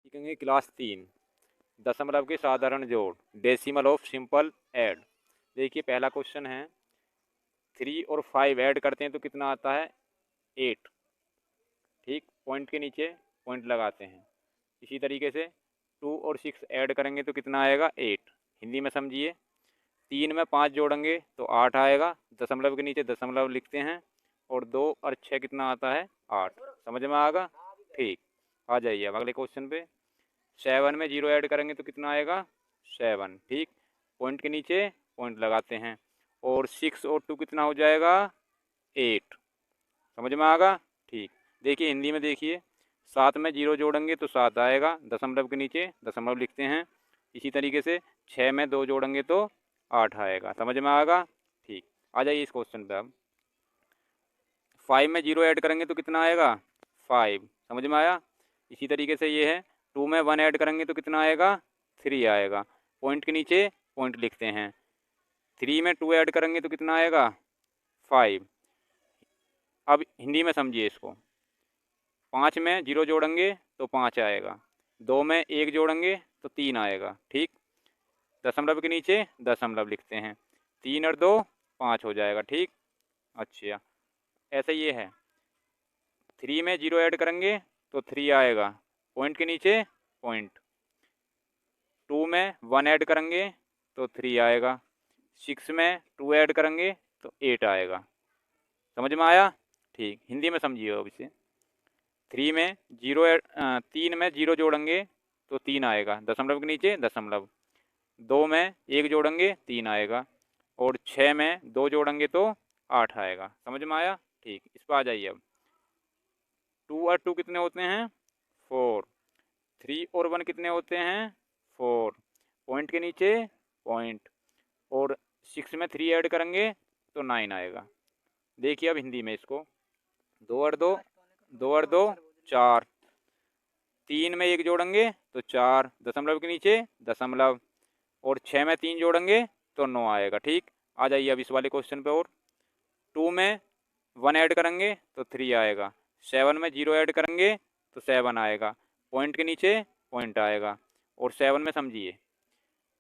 सीखेंगे क्लास 3 दशमलव के साधारण जोड़, डेसिमल ऑफ सिंपल ऐड। देखिए पहला क्वेश्चन है 3 और 5 ऐड करते हैं तो कितना आता है 8। ठीक, पॉइंट के नीचे पॉइंट लगाते हैं। इसी तरीके से 2 और 6 ऐड करेंगे तो कितना आएगा 8। हिंदी में समझिए, 3 में 5 जोड़ेंगे तो 8 आएगा, दशमलव के नीचे दशमलव लिखते हैं, और 2 और 6 कितना आता है 8। समझ में आएगा? ठीक, आ जाइए अब अगले क्वेश्चन पे। 7 में 0 ऐड करेंगे तो कितना आएगा 7। ठीक, पॉइंट के नीचे पॉइंट लगाते हैं, और 6 और 2 कितना हो जाएगा 8। समझ में आएगा? ठीक, देखिए हिंदी में देखिए, 7 में 0 जोड़ेंगे तो 7 आएगा, दशमलव के नीचे दशमलव लिखते हैं। इसी तरीके से 6 में 2 जोड़ेंगे तो 8 आएगा। समझ में आएगा? ठीक, आ जाइए इस क्वेश्चन पे अब। 5 में 0 ऐड करेंगे तो कितना आएगा 5। समझ में आया? इसी तरीके से ये है, 2 में 1 ऐड करेंगे तो कितना आएगा 3 आएगा, पॉइंट के नीचे पॉइंट लिखते हैं। 3 में 2 ऐड करेंगे तो कितना आएगा 5। अब हिंदी में समझिए इसको, 5 में 0 जोड़ेंगे तो 5 आएगा, 2 में 1 जोड़ेंगे तो 3 आएगा। ठीक, दशमलव के नीचे दशमलव लिखते हैं, 3 और 2 5 हो जाएगा। ठीक, अच्छा ऐसा ये है, 3 में 0 ऐड करेंगे तो 3 आएगा, पॉइंट के नीचे पॉइंट। 2 में 1 ऐड करेंगे तो 3 आएगा, 6 में 2 ऐड करेंगे तो 8 आएगा। समझ में आया? ठीक, हिंदी में समझिए अब इसे। 3 में 0 जोड़ेंगे तो 3 आएगा, दशमलव के नीचे दशमलव। 2 में 1 जोड़ेंगे 3 आएगा, और 6 में 2 जोड़ेंगे तो 8 आएगा। समझ में आया? ठीक, इस पर आ जाइए अब। 2 और 2 कितने होते हैं 4। 3 और 1 कितने होते हैं 4, पॉइंट के नीचे पॉइंट, और 6 में 3 ऐड करेंगे तो 9 आएगा। देखिए अब हिंदी में इसको, 2 और 2 4, 3 में 1 जोड़ेंगे तो 4, दशमलव के नीचे दशमलव, और 6 में 3 जोड़ेंगे तो 9 आएगा। ठीक, आ जाइए अब इस वाले क्वेश्चन पे। और 2 में 1 ऐड करेंगे तो 3 आएगा, 7 में 0 ऐड करेंगे तो 7 आएगा, पॉइंट के नीचे पॉइंट आएगा, और 7 में समझिए,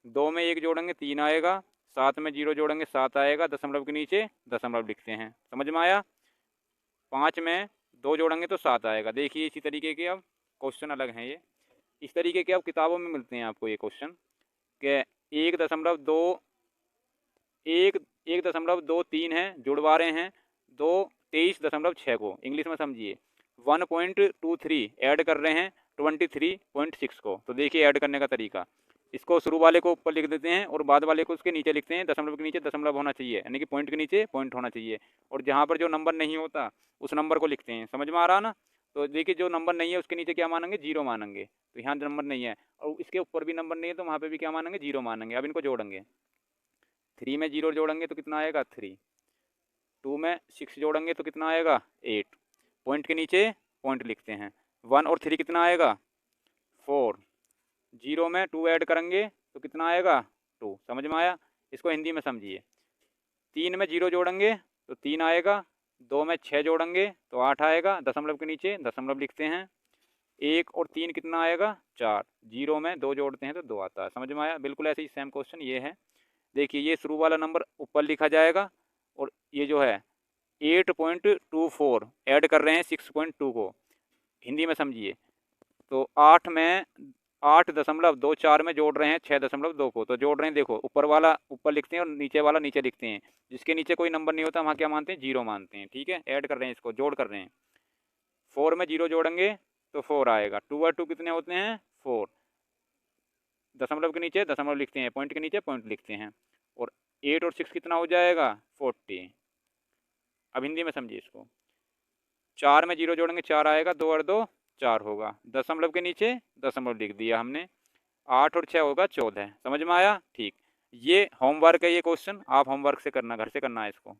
2 में 1 जोड़ेंगे 3 आएगा, 7 में 0 जोड़ेंगे 7 आएगा, दशमलव के नीचे दशमलव लिखते हैं। समझ में आया? 5 में 2 जोड़ेंगे तो 7 आएगा। देखिए इसी तरीके के अब क्वेश्चन अलग हैं ये, इस तरीके के अब किताबों में मिलते हैं आपको ये क्वेश्चन, कि 1.23 है, जुड़वा रहे हैं 23.6 को। इंग्लिश में समझिए, 1.23 ऐड कर रहे हैं 23.6 को। तो देखिए ऐड करने का तरीका, इसको शुरू वाले को ऊपर लिख देते हैं और बाद वाले को उसके नीचे लिखते हैं। दशमलव के नीचे दशमलव होना चाहिए, यानी कि पॉइंट के नीचे पॉइंट होना चाहिए, और जहाँ पर जो नंबर नहीं होता उस नंबर को लिखते हैं। समझ में आ रहा ना? तो देखिए जो नंबर नहीं है उसके नीचे क्या मानेंगे 0 मानेंगे, तो यहाँ नंबर नहीं है, और इसके ऊपर भी नंबर नहीं है तो वहाँ पे भी क्या मानेंगे 0 मानेंगे। अब इनको जोड़ेंगे, 3 में 0 जोड़ेंगे तो कितना आएगा 3, 2 में 6 जोड़ेंगे तो कितना आएगा 8, पॉइंट के नीचे पॉइंट लिखते हैं। 1 और 3 कितना आएगा 4, 0 में 2 ऐड करेंगे तो कितना आएगा 2। समझ में आया? इसको हिंदी में समझिए, 3 में 0 जोड़ेंगे तो 3 आएगा, 2 में 6 जोड़ेंगे तो 8 आएगा, दशमलव के नीचे दशमलव लिखते हैं। 1 और 3 कितना आएगा 4, 0 में 2 जोड़ते हैं तो 2 आता है। समझ में आया? बिल्कुल ऐसे ही सेम क्वेश्चन ये है। देखिए ये शुरू वाला नंबर ऊपर लिखा जाएगा, और ये जो है 8.24 ऐड कर रहे हैं 6.2 को। हिंदी में समझिए, तो 8.24 में जोड़ रहे हैं 6.2 को, तो जोड़ रहे हैं, देखो ऊपर वाला ऊपर लिखते हैं और नीचे वाला नीचे लिखते हैं। जिसके नीचे कोई नंबर नहीं होता वहाँ क्या मानते हैं 0 मानते हैं। ठीक है, ऐड कर रहे हैं, इसको जोड़ कर रहे हैं। 4 में 0 जोड़ेंगे तो 4 आएगा, 2 और 2 कितने होते हैं 4, दशमलव के नीचे दशमलव लिखते हैं, पॉइंट के नीचे पॉइंट लिखते हैं, और 8 और 6 कितना हो जाएगा 40। अब हिंदी में समझिए इसको, 4 में 0 जोड़ेंगे 4 आएगा, 2 और 2 4 होगा, दशमलव के नीचे दशमलव लिख दिया हमने, 8 और 6 होगा 14। समझ में आया? ठीक, ये होमवर्क है, ये क्वेश्चन आप होमवर्क से करना, घर से करना है इसको।